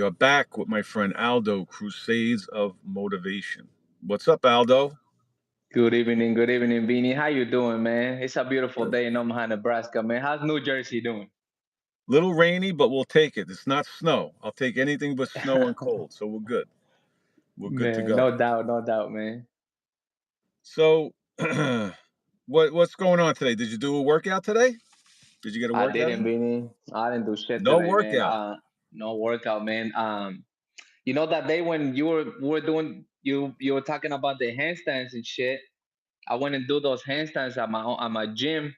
You're back with my friend Aldo, Crusades of Motivation. What's up, Aldo? Good evening, Beanie. How you doing, man? It's a beautiful day in Omaha, Nebraska, man. How's New Jersey doing? Little rainy, but we'll take it. It's not snow. I'll take anything but snow and cold, so we're good. We're good to Man, go. no doubt, man. So, what's going on today? Did you do a workout today? Did you get a I workout didn't, in? Beanie. I didn't do shit No today, man. workout. No workout, man. You know that day when you were doing you were talking about the handstands and shit. I went and do those handstands at my gym,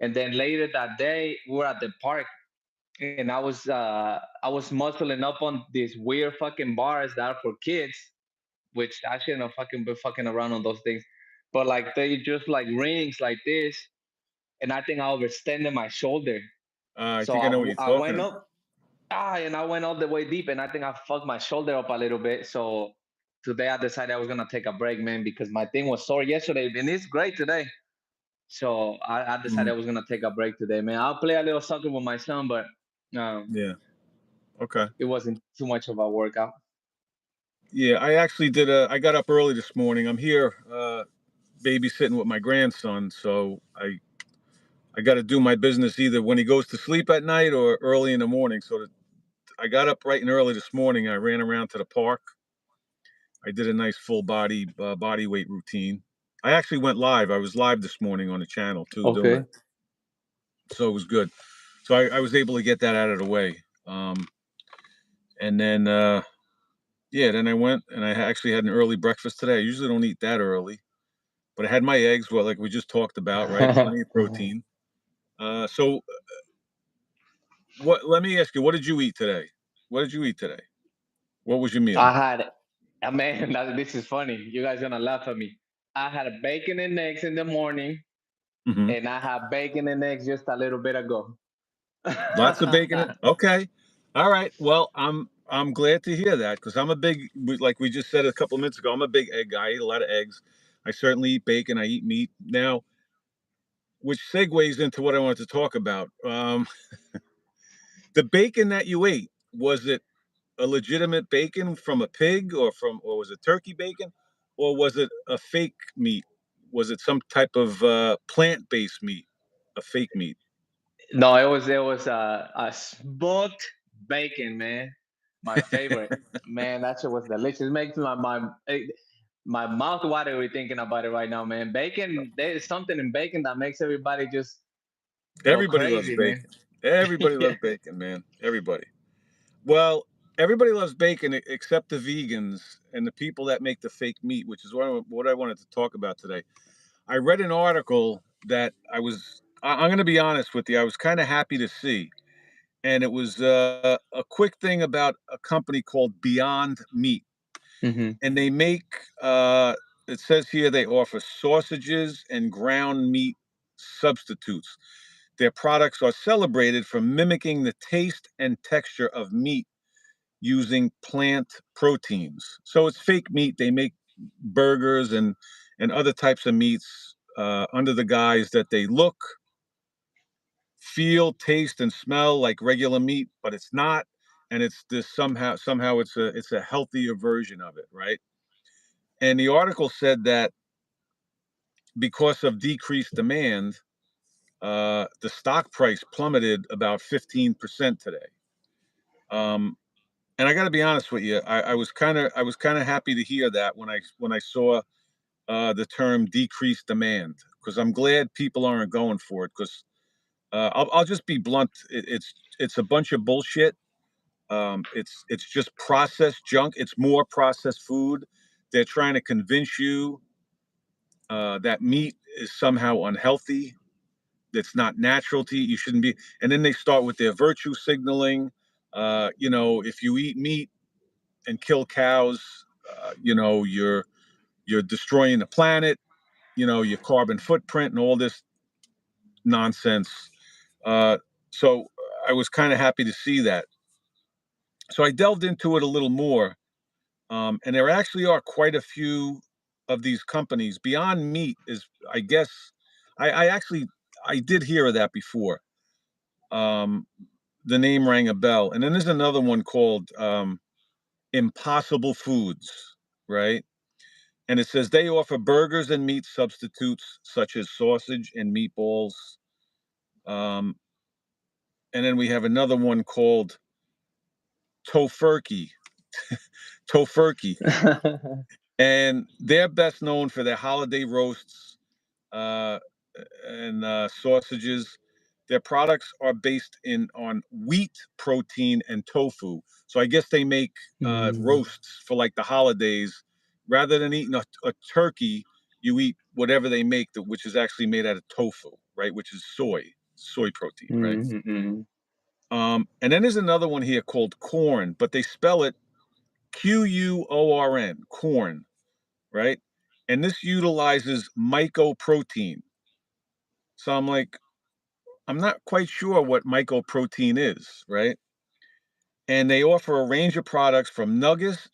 and then later that day we were at the park, and I was muscling up on these weird fucking bars that are for kids, which I shouldn't have fucking been fucking around on those things. But like they just like rings like this, and I think I overextended my shoulder. I So think I know what you're I talking went about. up, and I went all the way deep, and I think I fucked my shoulder up a little bit. So today I decided I was gonna take a break, man, because my thing was sore yesterday, and it's great today. So I decided I Mhm. was gonna take a break today, man. I'll play a little soccer with my son, but Yeah. Okay. it wasn't too much of a workout. Yeah, I actually did a. I got up early this morning. I'm here babysitting with my grandson, so I got to do my business either when he goes to sleep at night or early in the morning. So I got up bright and early this morning. I ran around to the park. I did a nice full body weight routine. I actually went live. I was live this morning on the channel too, doing it. Okay. So it was good. So I was able to get that out of the way. And then, yeah, then I went and I actually had an early breakfast today. I usually don't eat that early, but I had my eggs, well, like we just talked about, right? Plenty of protein. So let me ask you, what did you eat today? What did you eat today? What was your meal? I had, man, this is funny. You guys gonna laugh at me. I had a bacon and eggs in the morning, Hmm. and I had bacon and eggs just a little bit ago. Lots of bacon. Okay. All right. Well, I'm glad to hear that because I'm a big, like we just said a couple of minutes ago, I'm a big egg guy. I eat a lot of eggs. I certainly eat bacon. I eat meat. Now, which segues into what I wanted to talk about. The bacon that you ate, was it a legitimate bacon from a pig or was it turkey bacon, or was it a fake meat? Was it some type of plant-based meat, a fake meat? No, it was a smoked bacon, man. My favorite, man. That shit was delicious. It makes my mouth watery thinking about it right now, man. Bacon, there's something in bacon that makes everybody just go Everybody loves crazy, man. bacon. Everybody loves bacon, man. Everybody. Well, everybody loves bacon except the vegans and the people that make the fake meat, which is what I wanted to talk about today. I read an article that I'm going to be honest with you, I was kind of happy to see. And it was a quick thing about a company called Beyond Meat. Hmm. And they make, it says here, they offer sausages and ground meat substitutes. Their products are celebrated for mimicking the taste and texture of meat using plant proteins. So it's fake meat. They make burgers and other types of meats under the guise that they look, feel, taste, and smell like regular meat, but it's not. And it's this somehow it's a healthier version of it, right? And the article said that because of decreased demand, the stock price plummeted about 15% today. Um, and I got to be honest with you, I was kind of happy to hear that when I saw the term decreased demand, because I'm glad people aren't going for it. Because I'll just be blunt, it's a bunch of bullshit. It's just processed junk. It's more processed food. They're trying to convince you that meat is somehow unhealthy. That's not natural to eat. You shouldn't be. And then they start with their virtue signaling. If you eat meat and kill cows, you're destroying the planet. Your carbon footprint and all this nonsense. Uh, so I was kind of happy to see that. So I delved into it a little more, and there actually are quite a few of these companies. Beyond Meat is, I guess, I actually I did hear of that before. Um, the name rang a bell. And then there's another one called Impossible Foods, right? And it says they offer burgers and meat substitutes such as sausage and meatballs. Um, and then we have another one called Tofurkey, Tofurkey, and they're best known for their holiday roasts uh, and sausages. Their products are based on wheat protein and tofu. So I guess they make Mm, roasts for like the holidays. Rather than eating a turkey, you eat whatever they make, which is actually made out of tofu, right? Which is soy protein, right? mm, mm, And then there's another one here called corn, but they spell it QUORN, corn, right? And this utilizes mycoprotein. So I'm like, I'm not quite sure what mycoprotein is, right? And they offer a range of products from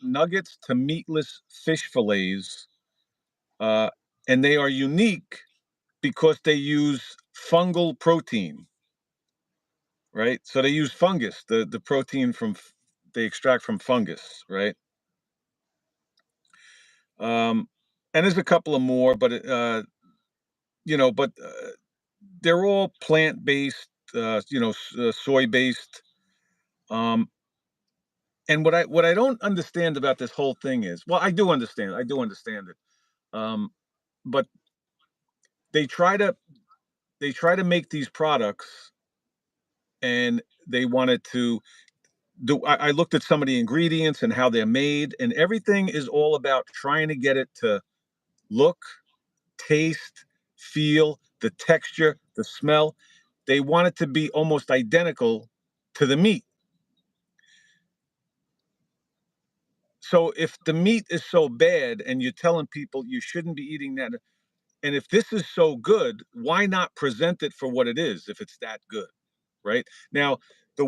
nuggets to meatless fish fillets, uh, and they are unique because they use fungal protein, right? So they use fungus, the protein they extract from fungus, right? Um, and there's a couple of more, but they're all plant based, soy based. Um, and what I don't understand about this whole thing is, well, I do understand it. Um, but they try to they try to make these products, and they wanted to do. I looked at some of the ingredients and how they're made, and everything is all about trying to get it to look, taste, feel, the texture, the smell. They want it to be almost identical to the meat. So if the meat is so bad and you're telling people you shouldn't be eating that, and if this is so good, why not present it for what it is if it's that good, right? Now, the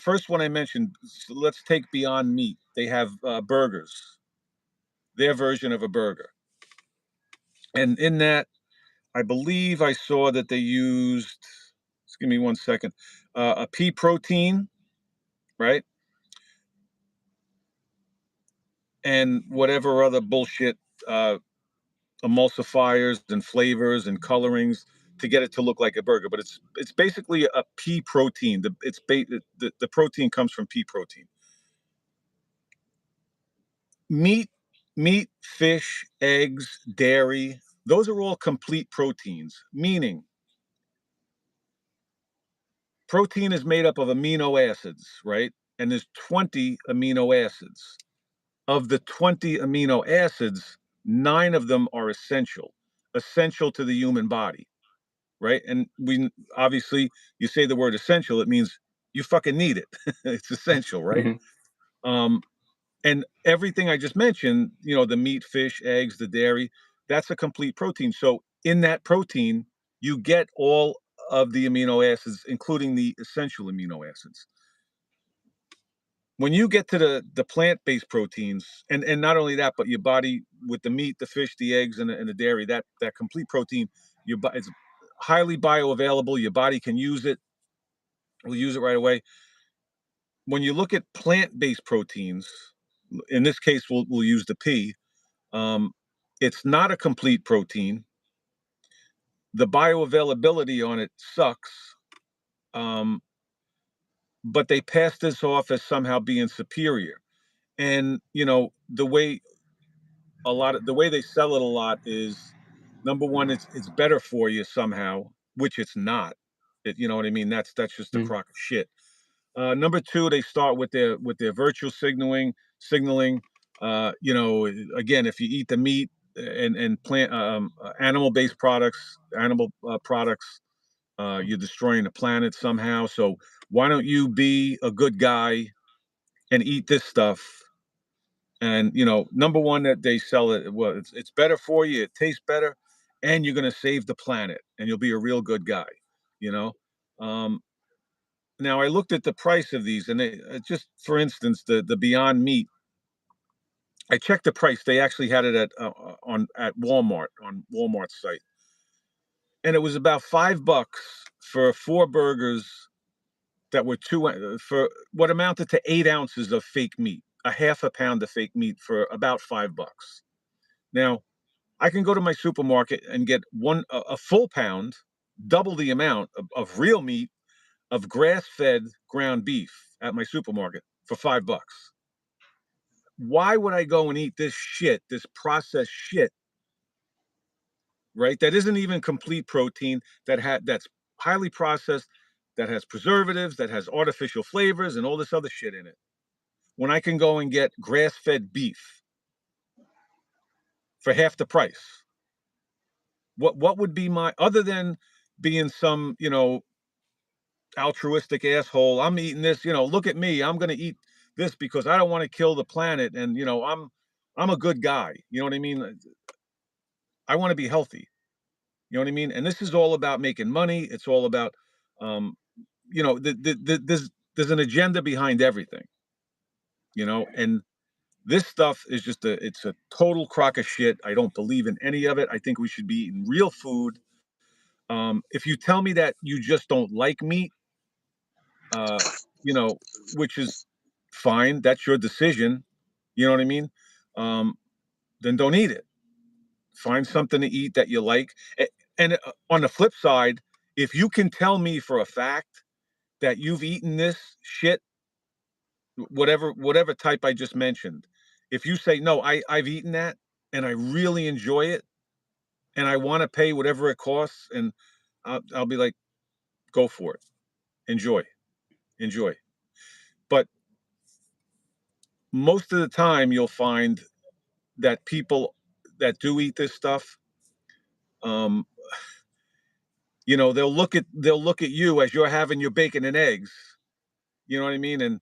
first one I mentioned, let's take Beyond Meat. They have burgers, their version of a burger. And in that, I believe I saw that they used, just give me 1 second, a pea protein, right? And whatever other bullshit, uh, emulsifiers and flavors and colorings to get it to look like a burger. But it's basically a pea protein. The protein comes from pea protein. Meat, meat, fish, eggs, dairy, those are all complete proteins, meaning protein is made up of amino acids, right? And there's 20 amino acids. Of the 20 amino acids, 9 of them are essential to the human body, right? And we obviously, you say the word essential, it means you fucking need it. It's essential, right? mm, Um, and everything I just mentioned, the meat, fish, eggs, the dairy, that's a complete protein. So in that protein, you get all of the amino acids, including the essential amino acids. When you get to the plant-based proteins, and not only that, but your body with the meat, the fish, the eggs, and the dairy, that complete protein, it's highly bioavailable. Your body can use it. Will use it right away. When you look at plant-based proteins, in this case, we'll use the pea. Um, it's not a complete protein. The bioavailability on it sucks. Um, but they pass this off as somehow being superior. And the way they sell it a lot is, number one, it's better for you somehow, which it's not. You know what I mean? That's just a mm, crock of shit. Number two, they start with their virtual signaling. Again, if you eat the meat and plant animal based animal products, you're destroying the planet somehow. So why don't you be a good guy and eat this stuff? And number one, that they sell it, well, it's better for you, it tastes better, and you're going to save the planet, and you'll be a real good guy. You know. Um, Now I looked at the price of these, and just for instance, the Beyond Meat. I checked the price. They actually had it at Walmart, on Walmart's site, and it was about $5 for 4 burgers that were for what amounted to 8 ounces of fake meat, a half a pound of fake meat for about $5. Now, I can go to my supermarket and get a full pound, double the amount of real meat of grass-fed ground beef at my supermarket for $5. Why would I go and eat this shit, this processed shit, right? That isn't even complete protein, that's highly processed, that has preservatives, that has artificial flavors and all this other shit in it. When I can go and get grass-fed beef for half the price. What would be my, other than being some, altruistic asshole, I'm eating this, look at me, I'm going to eat this because I don't want to kill the planet, and I'm a good guy. You know what I mean? I want to be healthy. You know what I mean? And this is all about making money. It's all about, um, there's an agenda behind everything. And this stuff is it's a total crock of shit. I don't believe in any of it. I think we should be eating real food. If you tell me that you just don't like meat, uh, you know, which is fine, that's your decision. You know what I mean? Um, then don't eat it. Find something to eat that you like. And on the flip side, if you can tell me for a fact that you've eaten this shit, whatever type I just mentioned, if you say no, I've eaten that and I really enjoy it and I want to pay whatever it costs, and I'll be like, go for it, enjoy, enjoy. But most of the time, you'll find that people that do eat this stuff, um, they'll look at you as you're having your bacon and eggs. You know what I mean? And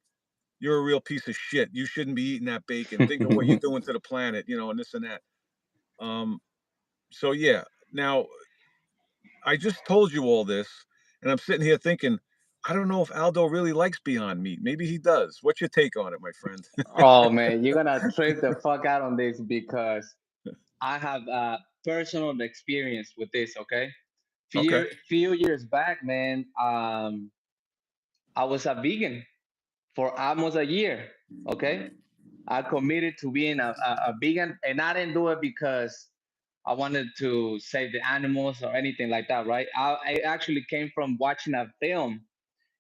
you're a real piece of shit. You shouldn't be eating that bacon. Think of what you're doing to the planet, and this and that. Um, so yeah. Now, I just told you all this, and I'm sitting here thinking, I don't know if Aldo really likes Beyond Meat. Maybe he does. What's your take on it, my friend? Oh man, you're gonna trip the fuck out on this because I have personal experience with this. Okay, Okay. few years back, man, I was a vegan for almost a year. Okay, I committed to being a vegan, and I didn't do it because I wanted to save the animals or anything like that, right? I actually came from watching a film,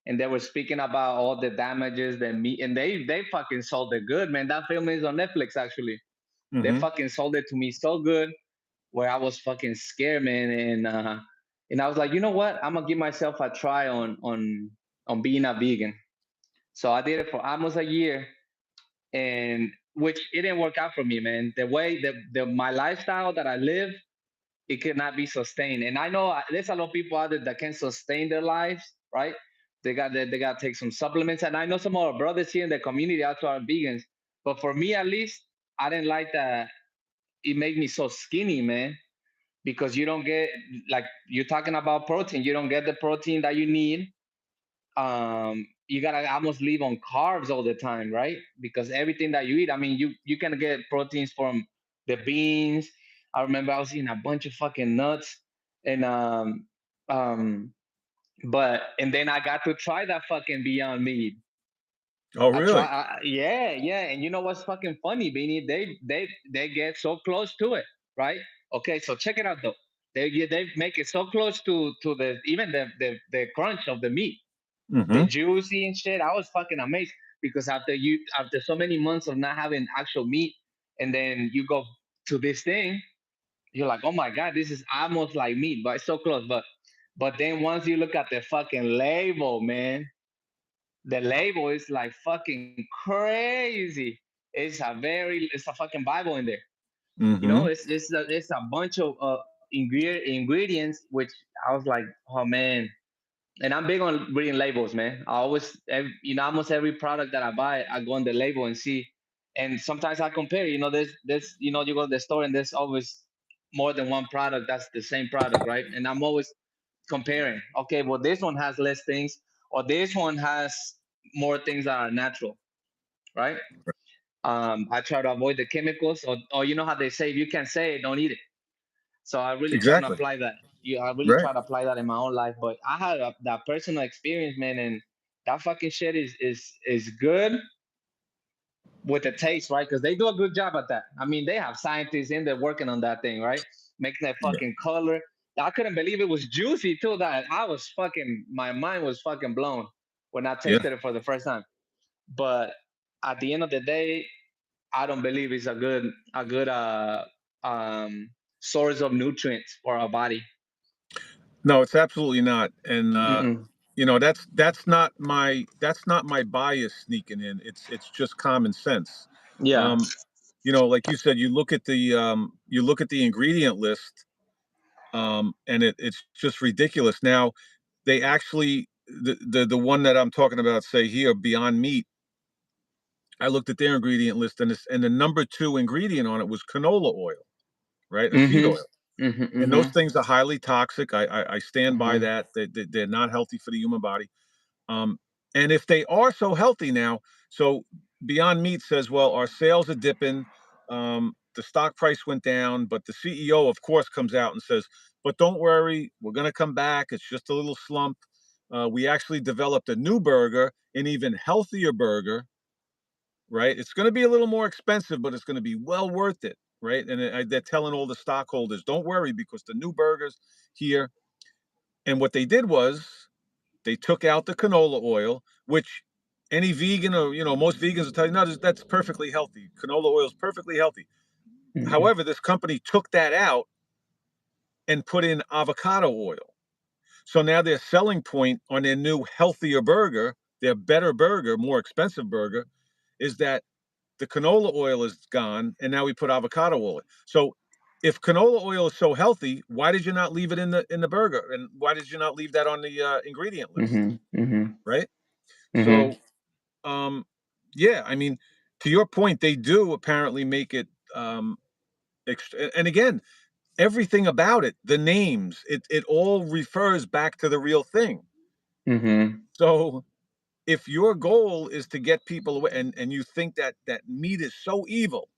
and they were speaking about all the damages that meat, and they fucking sold it good, man. That film is on Netflix actually. They Mm-hmm. fucking sold it to me so good, where I was fucking scared, man, and I was like, you know what? I'm gonna give myself a try on being a vegan. So I did it for almost a year, and which it didn't work out for me, man. The way the my lifestyle that I live, it cannot be sustained. And I know there's a lot of people out there that can sustain their lives, right? They got to take some supplements. And I know some of our brothers here in the community also are vegans. But for me, at least, I didn't like that. It made me so skinny, man, because you don't get, like, you're talking about protein. You don't get the protein that you need. You gotta almost live on carbs all the time, right? Because everything that you eat, I mean, you can get proteins from the beans. I remember I was eating a bunch of fucking nuts, and um and then I got to try that fucking Beyond Meat. Oh, really? Yeah, yeah. And you know what's fucking funny, Beanie? They get so close to it, right? Okay, so check it out though. They make it so close to the even the crunch of the meat, the Mm-hmm. juicy and shit. I was fucking amazed because after so many months of not having actual meat, and then you go to this thing, you're like, oh my god, this is almost like meat, but it's so close. But then once you look at the fucking label, man, the label is like fucking crazy. It's a fucking Bible in there. You know, Mm-hmm. it's a bunch of ingredients, which I was like, oh man. And I'm big on reading labels, man. I always, almost every product that I buy, I go on the label and see. And sometimes I compare. You go to the store and there's always more than one product that's the same product, right? And I'm always comparing. Okay, well, this one has less things, or this one has more things that are natural, right? I try to avoid the chemicals, or you know how they say, if you can't say it, don't eat it. So I really try to Exactly. apply that. Yeah, I really Right. try to apply that in my own life. But I had that personal experience, man, that fucking shit is good with the taste, right? Because they do a good job at that. I mean, they have scientists in there working on that thing, right? Making that Yeah. fucking color. I couldn't believe it was juicy too. That I was fucking, my mind was fucking blown when I Yeah. tasted it for the first time. But at the end of the day, I don't believe it's a good um source of nutrients for our body. No, it's absolutely not. And Mm-mm. that's not my bias sneaking in. It's just common sense. Yeah. Um, like you said, you look at the ingredient list, and it's just ridiculous. Now, they actually the one that I'm talking about, say here, Beyond Meat. I looked at their ingredient list, and the number two ingredient on it was canola oil, right? A seed Mm-hmm. oil. Mm-hmm. And those Mm-hmm. things are highly toxic. I stand by Mm-hmm. that. They're not healthy for the human body. Um, and if they are so healthy now, so Beyond Meat says, well, our sales are dipping. The stock price went down, but the CEO, of course, comes out and says, but don't worry, we're going to come back. It's just a little slump. We actually developed a new burger, an even healthier burger, right? It's going to be a little more expensive, but it's going to be well worth it, right? And they're telling all the stockholders, don't worry, because the new burgers here. And what they did was they took out the canola oil, which any vegan or most vegans will tell you, no, that's perfectly healthy. Canola oil is perfectly healthy. Mm-hmm. However, this company took that out and put in avocado oil. So now their selling point on their new healthier burger, their better burger, more expensive burger, is that the canola oil is gone, and now we put avocado oil. So if canola oil is so healthy, why did you not leave it in the burger? And why did you not leave that on the ingredient list? Mm-hmm. Mm-hmm. Right? Mm-hmm. So um, yeah, I mean, to your point, they do apparently make it. And again, everything about it, the names, it all refers back to the real thing. Mm-hmm. So if your goal is to get people away, and you think that meat is so evil.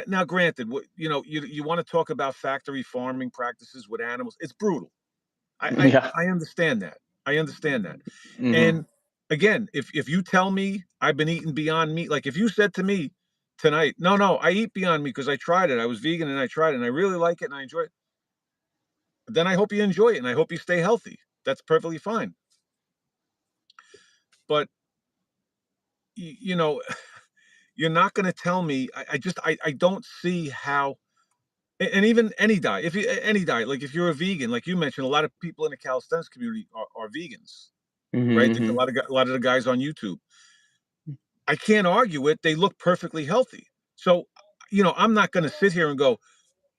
Now, granted, you want to talk about factory farming practices with animals. It's brutal. Yeah. I understand that. I understand that. Mm-hmm. And again, if you tell me I've been eating Beyond Meat, like if you said to me tonight, no, no, I eat Beyond Meat because I tried it. I was vegan and I tried it and I really like it and I enjoy it. Then I hope you enjoy it and I hope you stay healthy. That's perfectly fine. But you know, you're not going to tell me. I don't see how. And even any diet, if you any diet, like if you're a vegan, like you mentioned, a lot of people in the calisthenics community are vegans, right? A Mm-hmm. lot of the guys on YouTube. I can't argue it. They look perfectly healthy. So, I'm not going to sit here and go,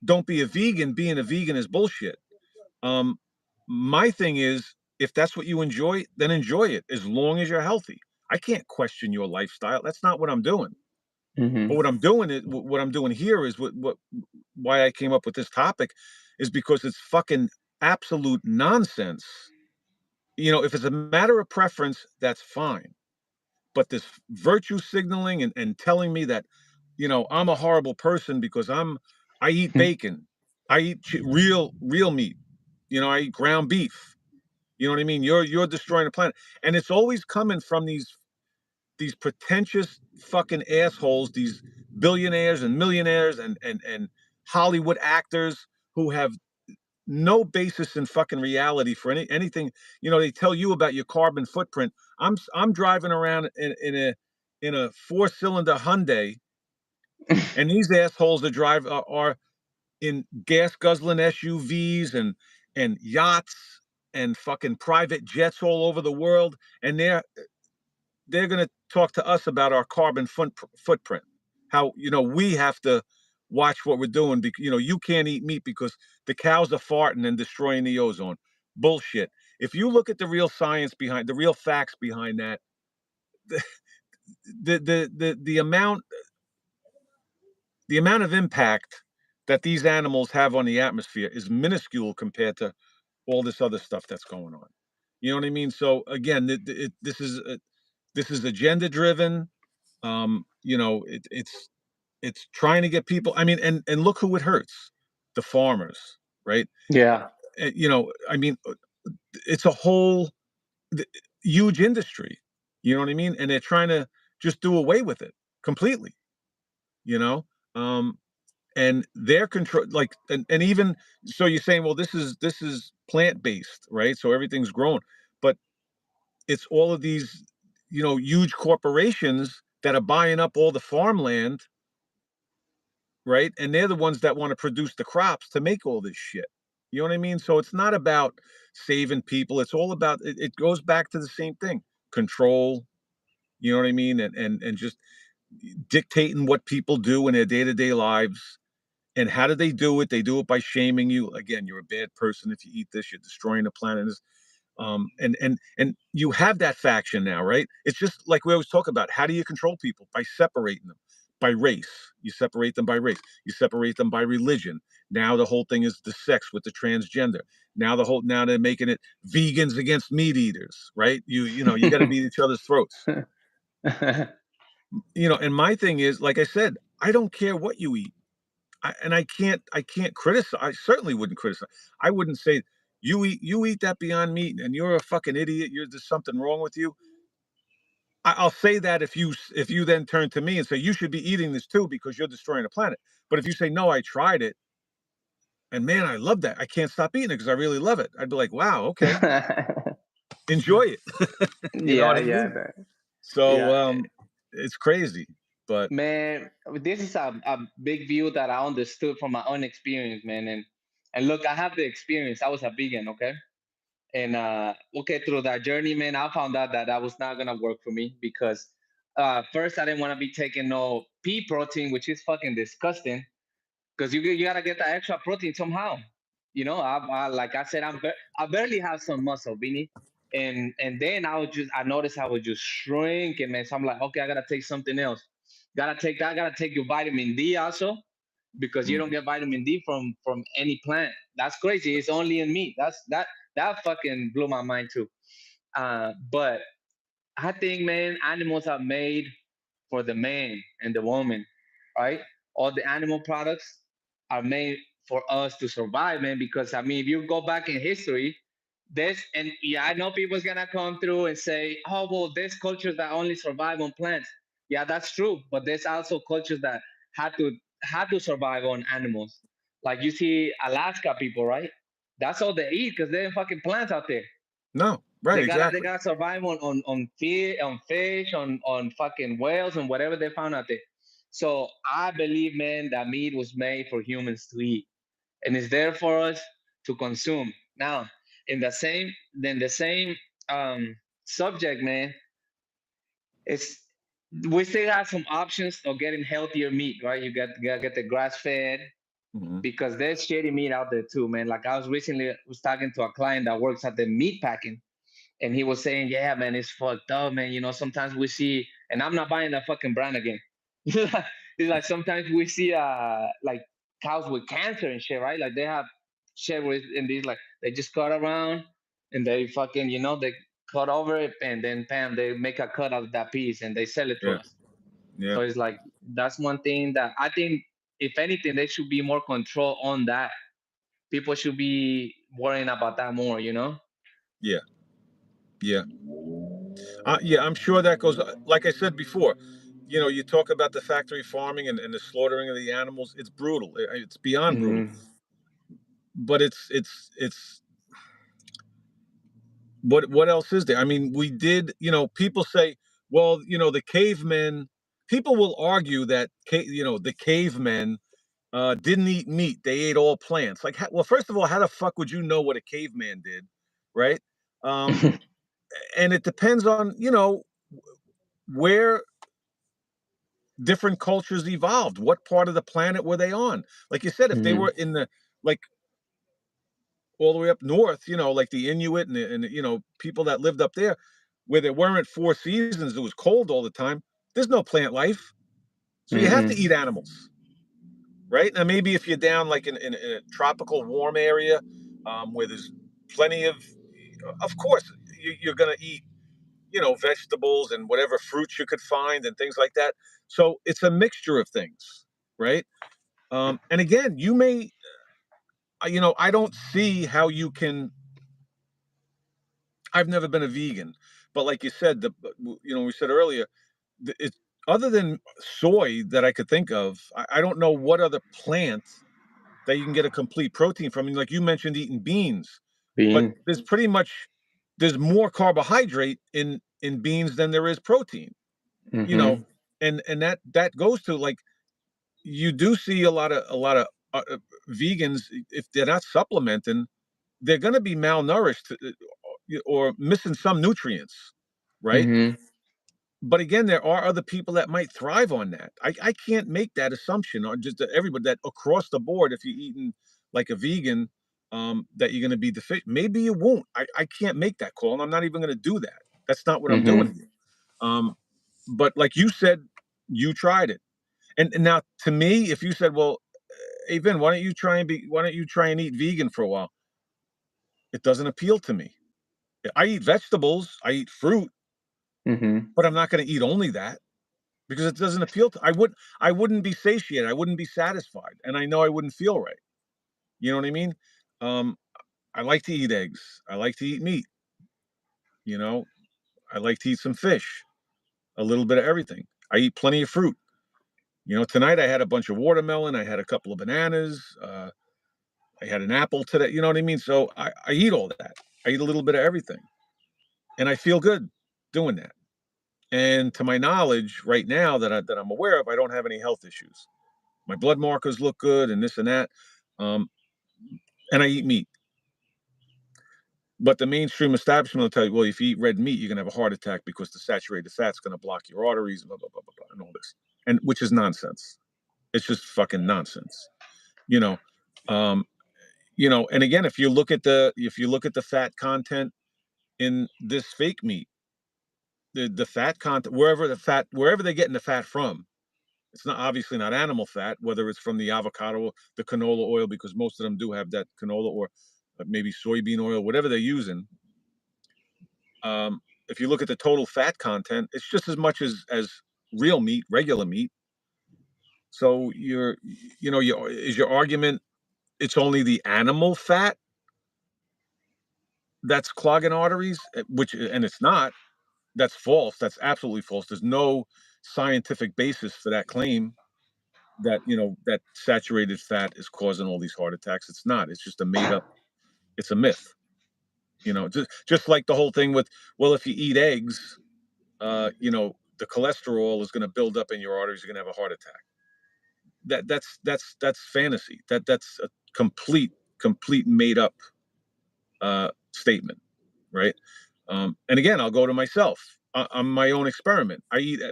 "Don't be a vegan. Being a vegan is bullshit." Um, my thing is, if that's what you enjoy, then enjoy it as long as you're healthy. I can't question your lifestyle. That's not what I'm doing. But Mm-hmm. what I'm doing here is why I came up with this topic is because it's fucking absolute nonsense. If it's a matter of preference, that's fine. But this virtue signaling and telling me that, I'm a horrible person because I eat bacon, I eat real meat, I eat ground beef. You know what I mean? You're destroying the planet, and it's always coming from these pretentious fucking assholes, these billionaires and millionaires and Hollywood actors who have no basis in fucking reality for anything. They tell you about your carbon footprint. I'm driving around in a four-cylinder Hyundai, and these assholes that drive are in gas guzzling SUVs and yachts and fucking private jets all over the world, and they're going to talk to us about our carbon footprint. How we have to watch what we're doing because you can't eat meat because the cows are farting and destroying the ozone. Bullshit. If you look at the real science behind the real facts behind that, the the amount of impact that these animals have on the atmosphere is minuscule compared to all this other stuff that's going on. You know what I mean? So again, this is agenda driven. It's trying to get people. I mean, and look who it hurts, the farmers, right? Yeah. I mean, it's a whole. huge industry. You know what I mean? And they're trying to just do away with it completely. You know, um, and their control, like, and even so, you're saying, well, this is plant based, right? So everything's grown, but it's all of these, huge corporations that are buying up all the farmland, right? And they're the ones that want to produce the crops to make all this shit. You know what I mean? So it's not about saving people. It's all about it goes back to the same thing. Control, you know what I mean? And just dictating what people do in their day-to-day lives. And how do they do it? They do it by shaming you. Again, you're a bad person if you eat this, you're destroying the planet. And you have that faction now, right? It's just like we always talk about. How do you control people? By separating them by race. You separate them by race. You separate them by religion. Now the whole thing is the sex with the transgender. Now they're making it vegans against meat eaters, right? You got to be at each other's throats. And my thing is, like I said, I don't care what you eat. I can't criticize. I certainly wouldn't criticize. I wouldn't say you eat that Beyond Meat and you're a fucking idiot. There's something wrong with you. I'll say that if you then turn to me and say you should be eating this too because you're destroying the planet. But if you say no, I tried it and man, I love that. I can't stop eating it because I really love it. I'd be like, wow, okay, enjoy it. You know what Yeah, I yeah, mean? So yeah. it's crazy, but Man, this is a big view that I understood from my own experience, man. And look, I have the experience. I was a vegan, okay? And okay, through that journey, man, I found out that that was not gonna work for me because first I didn't want to be taking no pea protein, which is fucking disgusting. Because you gotta get the extra protein somehow. Like I said, I barely have some muscle, Vinny. And then I noticed I was just shrinking, man. So I'm like, okay, I gotta take something else. Gotta take that. Gotta take your vitamin D also because you mm, don't get vitamin D from any plant. That's crazy. It's only in meat. That fucking blew my mind too. But I think, man, animals are made for the man and the woman, right? All the animal products are made for us to survive, man. Because I mean, if you go back in history, and yeah, I know people's gonna come through and say, oh, well, there's cultures that only survive on plants. Yeah, that's true. But there's also cultures that had to had to survive on animals. Like you see Alaska people, right? That's all they eat because they're fucking plants out there. no, right, They exactly. gotta survive on fish, on fucking whales and whatever they found out there. So I believe, man, that meat was made for humans to eat, and it's there for us to consume. Now, in the same subject, man, it's we still have some options of getting healthier meat, right? You gotta get the grass fed Hmm. because there's shitty meat out there too, man. Like I was talking to a client that works at the meat packing, and he was saying, "Yeah, man, it's fucked up, man. Sometimes we see, and I'm not buying that fucking brand again. It's like sometimes we see, like cows with cancer and shit, right? Like they have shit with, and these like they just cut around, and they fucking, they cut over it, and then bam, they make a cut of that piece, and they sell it to Yeah, us. yeah, So it's like that's one thing that I think, if anything, there should be more control on that. People should be worrying about that more. yeah, yeah. Yeah, I'm sure that goes. Like I said before, you talk about the factory farming and the slaughtering of the animals. It's brutal. It's beyond brutal. Hmm. But it's what else is there? I mean, we did. People say, well, the cavemen. People will argue that the cavemen didn't eat meat. They ate all plants. Like, well, first of all, how the fuck would you know what a caveman did, right? Um, and it depends on where different cultures evolved. What part of the planet were they on? Like you said, if they Hmm. were in the like all the way up north, like the Inuit and people that lived up there, where there weren't four seasons, it was cold all the time. There's no plant life, so you have to Hmm. eat animals, right? Now maybe if you're down like in a tropical warm area, where there's plenty of course you're gonna eat vegetables and whatever fruits you could find and things like that. So it's a mixture of things, right? And again, I don't see how you can. I've never been a vegan, but like you said, we said earlier, it's other than soy that I could think of, I don't know what other plant that you can get a complete protein from. And like you mentioned, eating beans, but Bean. there's more carbohydrate in beans than there is protein. You know, Mm-hmm. and that goes to like you do see a lot of vegans if they're not supplementing, they're going to be malnourished or missing some nutrients, right? Mm-hmm. But again, there are other people that might thrive on that. I can't make that assumption on just everybody that across the board, if you're eating like a vegan, that you're going to be deficient. Maybe you won't. I can't make that call, and I'm not even going to do that. That's not what I'm doing Mm-hmm. here. Um, but like you said, you tried it, and now to me, if you said, "Well, hey Vin, why don't you try and eat vegan for a while?" It doesn't appeal to me. I eat vegetables, I eat fruit, Mm-hmm. but I'm not going to eat only that because it doesn't appeal to. I wouldn't be satiated. I wouldn't be satisfied, and I know I wouldn't feel right. You know what I mean? Um, I like to eat eggs. I like to eat meat. You know, I like to eat some fish. A little bit of everything. I eat plenty of fruit. Tonight I had a bunch of watermelon. I had a couple of bananas. I had an apple today. You know what I mean? So I eat all that. I eat a little bit of everything, and I feel good doing that. And to my knowledge, right now that I'm aware of, I don't have any health issues. My blood markers look good, and this and that. Um, and I eat meat. But the mainstream establishment will tell you, well, if you eat red meat, you're gonna have a heart attack because the saturated fat's gonna block your arteries, blah blah blah blah blah, and all this, and which is nonsense. It's just fucking nonsense. You know, um, and again, if you look at the fat content in this fake meat, the fat content wherever they're getting the fat from, it's not obviously not animal fat, whether it's from the avocado, the canola oil, because most of them do have that canola, or maybe soybean oil, whatever they're using. If you look at the total fat content, it's just as much as real meat, regular meat. So is your argument it's only the animal fat that's clogging arteries, and it's not. That's false. That's absolutely false. There's no scientific basis for that claim that saturated fat is causing all these heart attacks. It's not. It's just a made up. It's a myth. Just like the whole thing with, well, if you eat eggs, the cholesterol is going to build up in your arteries. You're going to have a heart attack. That's fantasy. That's a complete made up statement, right? And again, I'll go to myself. I'm my own experiment. I eat.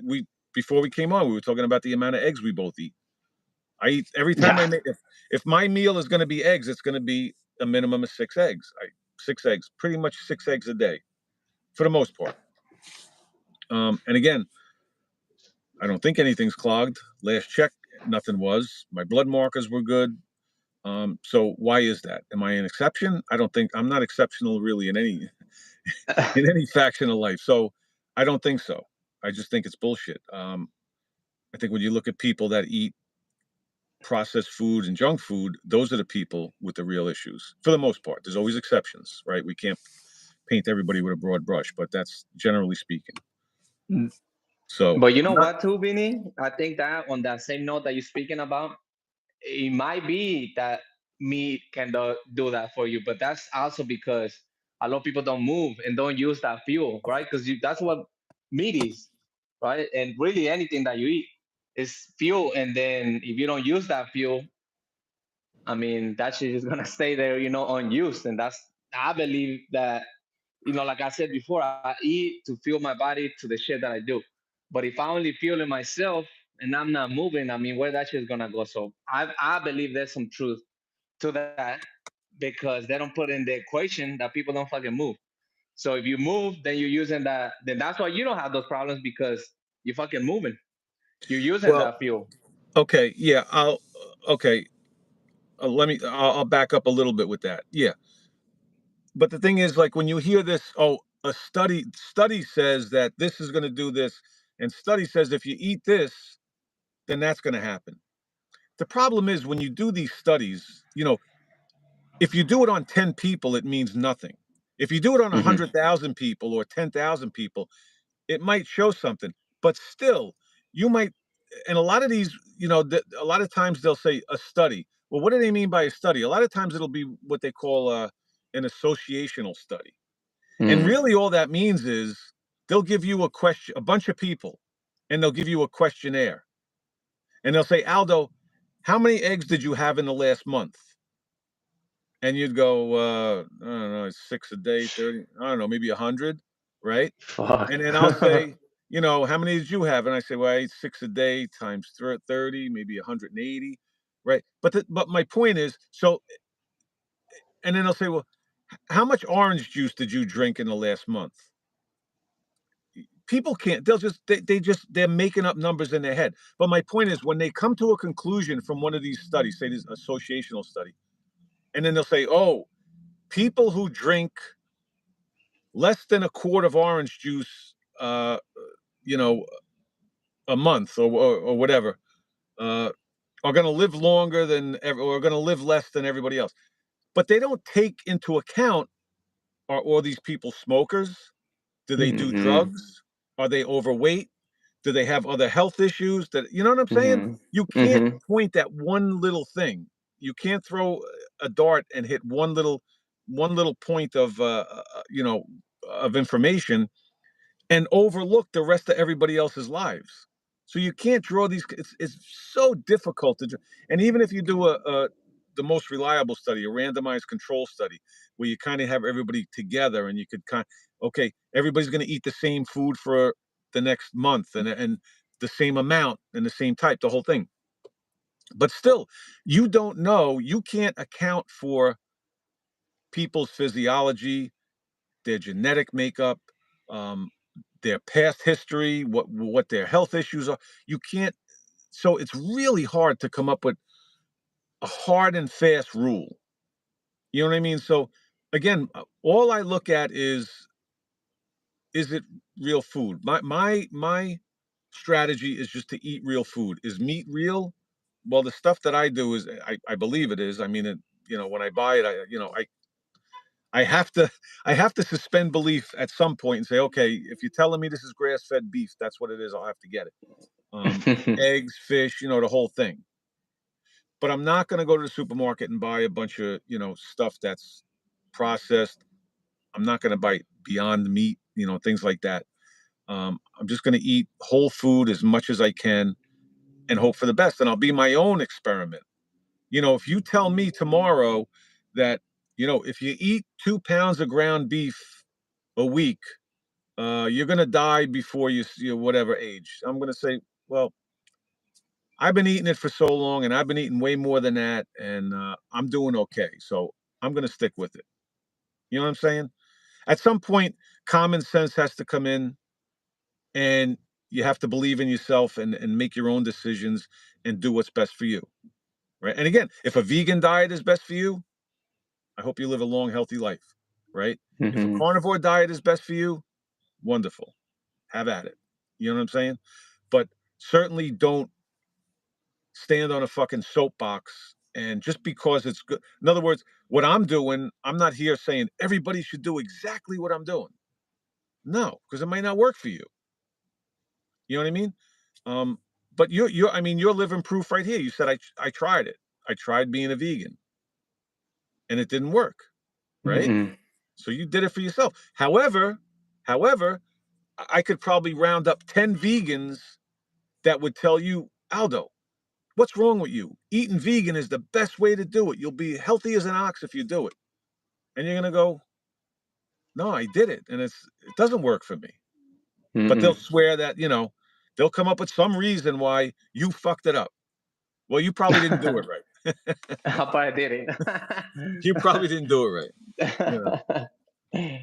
Before we came on, we were talking about the amount of eggs we both eat. I eat every time I Yeah. make. If my meal is going to be eggs, it's going to be a minimum of 6 eggs. 6 eggs, pretty much 6 eggs a day, for the most part. And again, I don't think anything's clogged. Last check, nothing was. My blood markers were good. So why is that? Am I an exception? I don't think I'm not exceptional really in any in any faction of life. So I don't think so. I just think it's bullshit. I think when you look at people that eat processed food and junk food, those are the people with the real issues. For the most part, there's always exceptions, right? We can't paint everybody with a broad brush, but that's generally speaking. So But you know not what, too, Vinny? I think that on that same note that you're speaking about, it might be that meat can do that for you, but that's also because a lot of people don't move and don't use that fuel, right? Because that's what meat is, right? And really anything that you eat is fuel. And then if you don't use that fuel, I mean, that shit is gonna stay there, unused. And I believe that, like I said before, I eat to fuel my body to the shit that I do. But if I only fueling myself and I'm not moving, I mean, where that shit is gonna go? So I believe there's some truth to that because they don't put in the equation that people don't fucking move. So if you move, then you're using that. Then that's why you don't have those problems because you're fucking moving. You're using well. that fuel. Okay, yeah. Okay. I'll back up a little bit with that. Yeah, but the thing is, like when you hear this, oh, a study says that this is going to do this, and study says if you eat this, then that's going to happen. The problem is when you do these studies, if you do it on 10 people, it means nothing. If you do it on Mhm. 100,000 people or 10,000 people, it might show something, but still, you might. And a lot of these, a lot of times they'll say a study. Well, what do they mean by a study? A lot of times it'll be what they call an associational study. And Mm. really all that means is they'll give you a question, a bunch of people, and they'll give you a questionnaire. And they'll say, Aldo, how many eggs did you have in the last month? And you'd go, I don't know, it's 6 a day, 30, I don't know, maybe 100, right? Fuck. And then I'll say, how many did you have? And I say, well, I ate 6 a day times 30, maybe 180, right? But my point is, so, and then they'll say, well, how much orange juice did you drink in the last month? People can't, they're making up numbers in their head. But my point is, when they come to a conclusion from one of these studies, say this associational study, and then they'll say, oh, people who drink less than a quart of orange juice, you know, a month or whatever, uh, are going to live longer than, or are going to live less than everybody else. But they don't take into account, are all these people smokers? Do they do Mhm. drugs? Are they overweight? Do they have other health issues? That, you know what I'm saying? Mhm. You can't Mhm. point at one little thing. You can't throw a dart and hit one little point of information and overlook the rest of everybody else's lives. So you can't draw these. It's so difficult to. And even if you do the most reliable study, a randomized control study, where you kind of have everybody together and you could okay, everybody's going to eat the same food for the next month and the same amount and the same type, the whole thing. But still, you don't know. You can't account for people's physiology, their genetic makeup, um, their past history, what their health issues are. You can't. So it's really hard to come up with a hard and fast rule. You know what I mean? So again, all I look at is it real food? My strategy is just to eat real food. Is meat real? Well, the stuff that I do is I believe it is. I mean, when I buy it, I have to I have to suspend belief at some point and say, okay, if you're telling me this is grass-fed beef, that's what it is. I'll have to get it. Eggs, fish, the whole thing. But I'm not going to go to the supermarket and buy a bunch of stuff that's processed. I'm not going to buy Beyond Meat, things like that. I'm just going to eat whole food as much as I can and hope for the best. And I'll be my own experiment. If you tell me tomorrow that if you eat 2 pounds of ground beef a week, you're going to die before you whatever age. I'm going to say, well, I've been eating it for so long, and I've been eating way more than that, and I'm doing okay. So I'm going to stick with it. You know what I'm saying? At some point, common sense has to come in, and you have to believe in yourself and make your own decisions and do what's best for you. Right. And again, if a vegan diet is best for you, I hope you live a long, healthy life. Right. If a Mhm. carnivore diet is best for you, wonderful. Have at it. You know what I'm saying? But certainly don't stand on a fucking soapbox and just because it's good. In other words, what I'm doing, I'm not here saying everybody should do exactly what I'm doing. No, because it might not work for you. You know what I mean? Um, but I mean, you're living proof right here. You said I tried it. I tried being a vegan and it didn't work, right? Mm-mm. So you did it for yourself. However, I could probably round up 10 vegans that would tell you, Aldo, what's wrong with you? Eating vegan is the best way to do it. You'll be healthy as an ox if you do it. And you're gonna go, no, I did it, and it doesn't work for me. But they'll Mm-mm. swear that they'll come up with some reason why you fucked it up. Well, you probably didn't do it right. I probably did You probably didn't do it right. You know. it.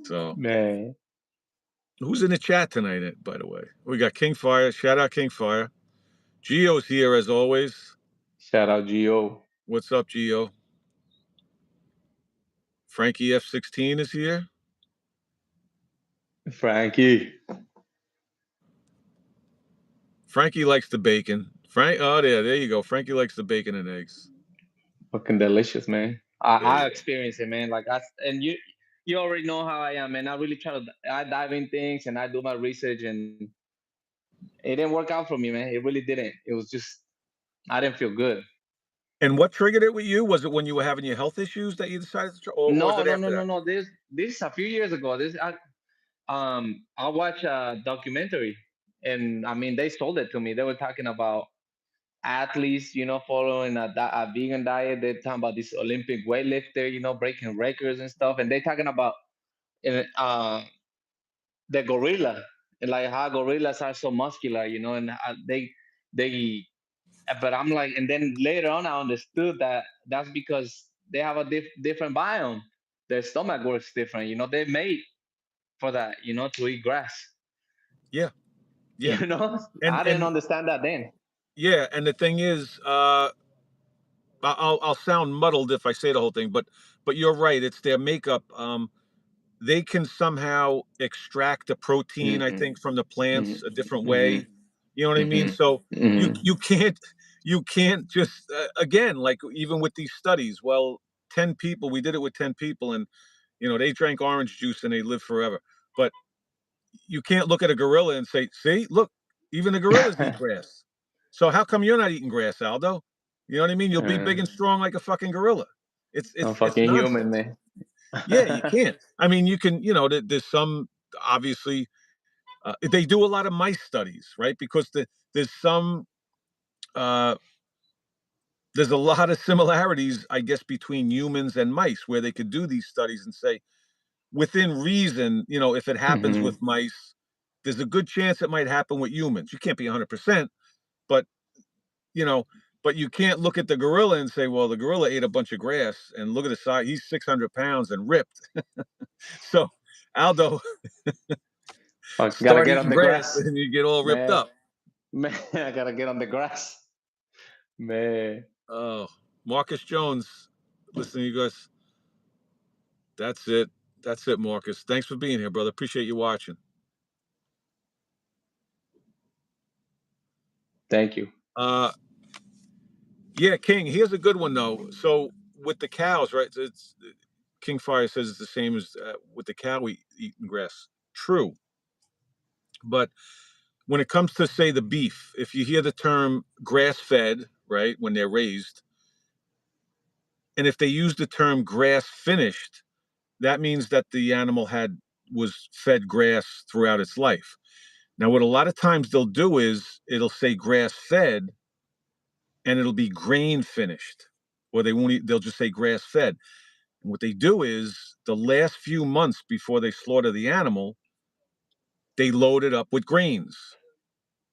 So Man, who's in the chat tonight? By the way, we got King Fire. Shout out King Fire. Geo's here as always. shout out Gio. What's up, Geo? Frankie F16 is here. Frankie. Frankie likes the bacon. Oh, there you go. Frankie likes the bacon and eggs. Fucking delicious, man. There I you go. experienced it, man. Like and you. You already know how I am, man. I really try to I dive in things and I do my research, and it didn't work out for me, man. It really didn't. It was just I didn't feel good. And what triggered it with you? Was it when you were having your health issues that you decided to try, or was No, it no, no, after no, that? no. This is a few years ago. I watched a documentary, and I mean they sold it to me. They were talking about athletes, following a vegan diet. They're talking about this Olympic weightlifter, breaking records and stuff. And they're talking about the gorilla and like how gorillas are so muscular, and they. But I'm like, and then later on, I understood that that's because they have a different biome. Their stomach works different. They're made for that. To eat grass. Yeah, yeah, You know, and I didn't and understand that then. yeah, and the thing is, I'll sound muddled if I say the whole thing, but you're right. It's their makeup. They can somehow extract the protein, I Hmm. think, from the plants a different Hmm. way. You know what I mean? Hmm. So you Hmm. you can't you can't just again, like even with these studies. Well, 10 people, we did it with 10 people, and they drank orange juice and they lived forever. But you can't look at a gorilla and say, "See, look, even the gorillas eat grass." So how come you're not eating grass, Aldo? You know what I mean? You'll be big and strong like a fucking gorilla. It's I'm it's it's fucking human, nonsense. man. Yeah, you can't. I mean, you can. There's some obviously they do a lot of mice studies, right? Because there's some uh, there's a lot of similarities, I guess, between humans and mice, where they could do these studies and say, within reason, if it happens Hmm. with mice, there's a good chance it might happen with humans. You can't be 100%, but you know, but you can't look at the gorilla and say, well, the gorilla ate a bunch of grass and look at the size. He's 600 pounds and ripped. So, Aldo, Gotta start get on eating the grass grass, and you get all ripped man. up. Man, I gotta get on the grass, man. Oh, Marcus Jones, listen to you guys. That's it. That's it, Marcus. Thanks for being here, brother. Appreciate you watching. Thank you. Uh, yeah, King. Here's a good one though. So with the cows, right? It's King Fire says it's the same as with the cow eating grass. True, but when it comes to say the beef, if you hear the term grass fed, right, when they're raised, and if they use the term grass finished, that means that the animal was fed grass throughout its life. Now, what a lot of times they'll do is it'll say grass fed and it'll be grain finished, or they'll just say grass fed. And what they do is the last few months before they slaughter the animal, they load it up with grains.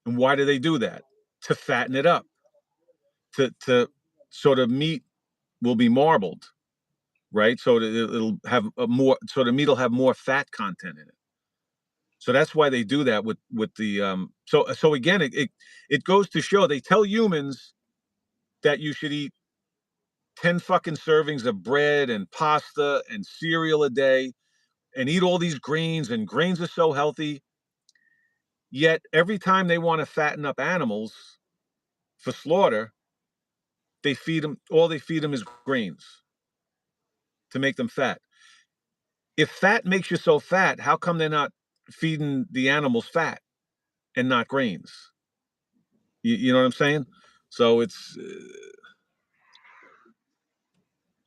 And why do they do that? To fatten it up, to so the meat will be marbled, right? So that it'll have so the meat will have more fat content in it. So that's why they do that with the so again it goes to show they tell humans that you should eat 10 fucking servings of bread and pasta and cereal a day and eat all these greens, and grains are so healthy. Yet every time they want to fatten up animals for slaughter, they feed them is grains to make them fat. If fat makes you so fat, how come they're not feeding the animals fat and not grains? You know what I'm saying? So it's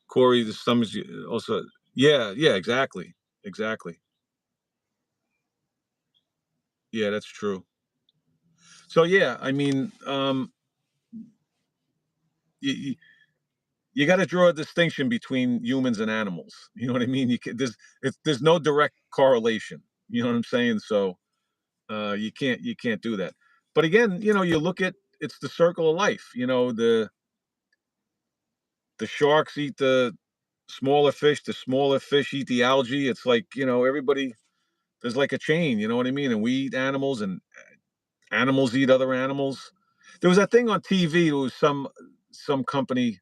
Corey. The stomach also. Yeah, yeah, exactly, exactly. Yeah, that's true. So yeah, I mean, you, you got to draw a distinction between humans and animals. You know what I mean? There's no direct correlation. You know what I'm saying? So you can't do that. But again, you look at it's the circle of life. The sharks eat the smaller fish. The smaller fish eat the algae. It's like everybody. There's like a chain. You know what I mean? And we eat animals, and animals eat other animals. There was that thing on TV. It was some company.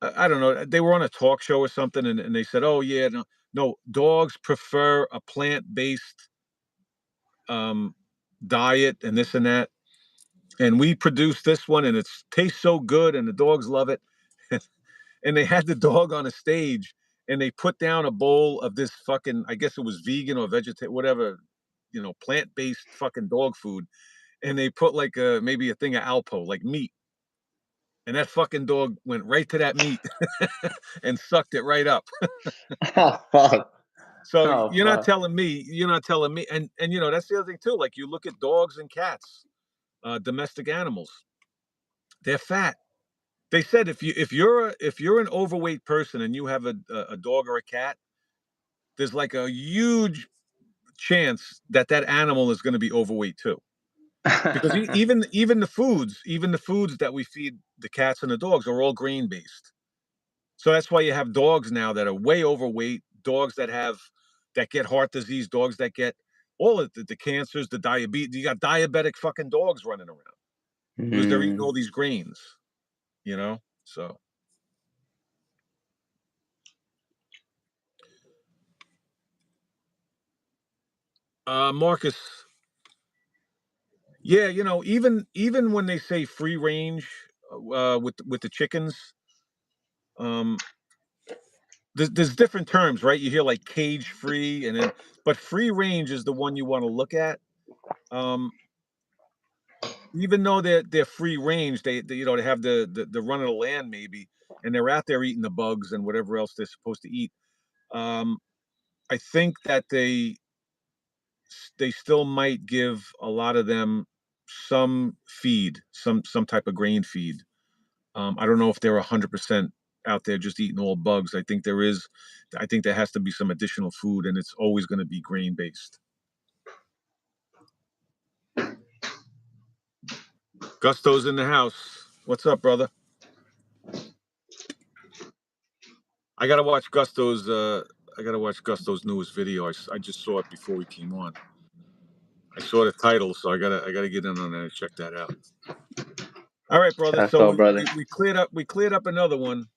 I don't know. They were on a talk show or something, and they said, "Oh yeah, no, no, dogs prefer a plant-based um, diet and this and that, and we produce this one, and it tastes so good, and the dogs love it." And they had the dog on a stage, and they put down a bowl of this fucking, I guess it was vegan or vegetarian, whatever, plant-based fucking dog food, and they put like maybe a thing of Alpo, like meat, and that fucking dog went right to that meat and sucked it right up. Oh fuck. So Oh fuck. you're not telling me, and that's the other thing too. Like you look at dogs and cats, domestic animals, they're fat. They said if you're an overweight person and you have a dog or a cat, there's like a huge chance that that animal is going to be overweight too. Because even the foods that we feed the cats and the dogs are all grain based. So that's why you have dogs now that are way overweight, dogs that get heart disease, dogs that get all of the cancers, the diabetes. You got diabetic fucking dogs running around because they're eating Mm. all these grains, you know? So Marcus, yeah, even when they say free range with the chickens, um there's different terms, right? You hear like cage free, but free range is the one you want to look at. Um, Even though they're free range, they have the run of the land maybe, and they're out there eating the bugs and whatever else they're supposed to eat. Um, I think that they still might give a lot of them some feed, some type of grain feed. I don't know if they're 100% out there just eating all bugs. I think there is. I think there has to be some additional food, and it's always going to be grain based. Gusto's in the house. What's up, brother? I gotta watch Gusto's. I gotta watch Gusto's newest video. I just saw it before we came on. I saw the title, so I gotta get in on that and check that out. All right, brother. That's So all, we, brother. we, we cleared up another one.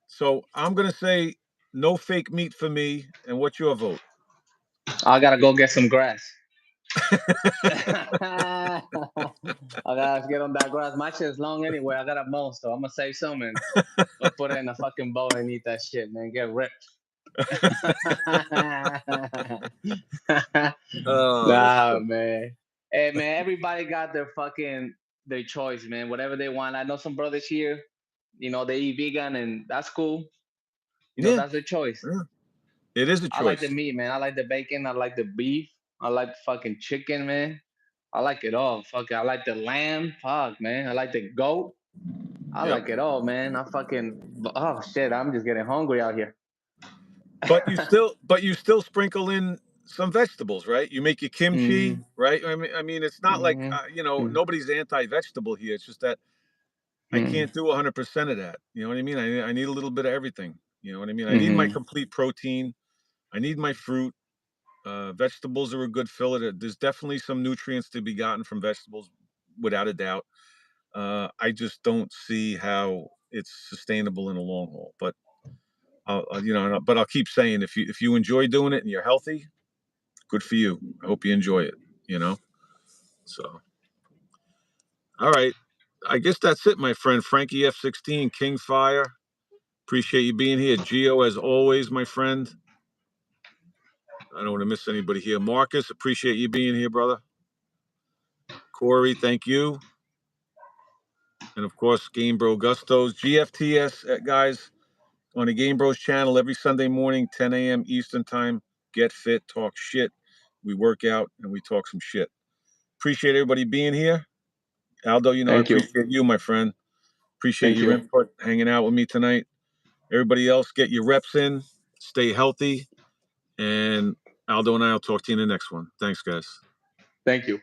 So I'm gonna say no fake meat for me. And what's your vote? I gotta go get some grass. I gotta get on that grass. My shit's long anyway. I gotta mow, so I'm gonna save some and go put it in a fucking bowl and eat that shit, man. Get ripped. That's Nah, funny. man. Hey, man. Everybody got their choice, man. Whatever they want. I know some brothers here. They eat vegan, and that's cool. Yeah, That's their choice. yeah, it is a I like the choice. meat, man. I like the bacon. I like the beef. I like the fucking chicken, man. I like it all. Fuck it. I like the lamb. Fuck, man. I like the goat. I Yep. like it all, man. Oh shit. I'm just getting hungry out here. But you still sprinkle in some vegetables, right? You make your kimchi, Mm-hmm. right? I mean, it's not like Mm-hmm. nobody's anti-vegetable here. It's just that I Mm-hmm. can't do 100% of that. You know what I mean? I need a little bit of everything. You know what I mean? I need my Mm-hmm. complete protein. I need my fruit. Vegetables are a good filler. There's definitely some nutrients to be gotten from vegetables, without a doubt. I just don't see how it's sustainable in the long haul. But I'll keep saying if you enjoy doing it and you're healthy, good for you. I hope you enjoy it. You know. So, all right. I guess that's it, my friend. Frankie F16 King Fire. Appreciate you being here. Gio, as always, my friend. I don't want to miss anybody here. Marcus, appreciate you being here, brother. Corey, thank you. And of course, Game Bro Gustos. GFTS, guys, on the Game Bros channel every Sunday morning, 10 a.m. Eastern Time. Get fit, talk shit. We work out and we talk some shit. Appreciate everybody being here. Aldo, I Thank you. appreciate you, my friend. Appreciate Thank your you. input, hanging out with me tonight. Everybody else, get your reps in, stay healthy, and Aldo and I will talk to you in the next one. Thanks, guys. Thank you.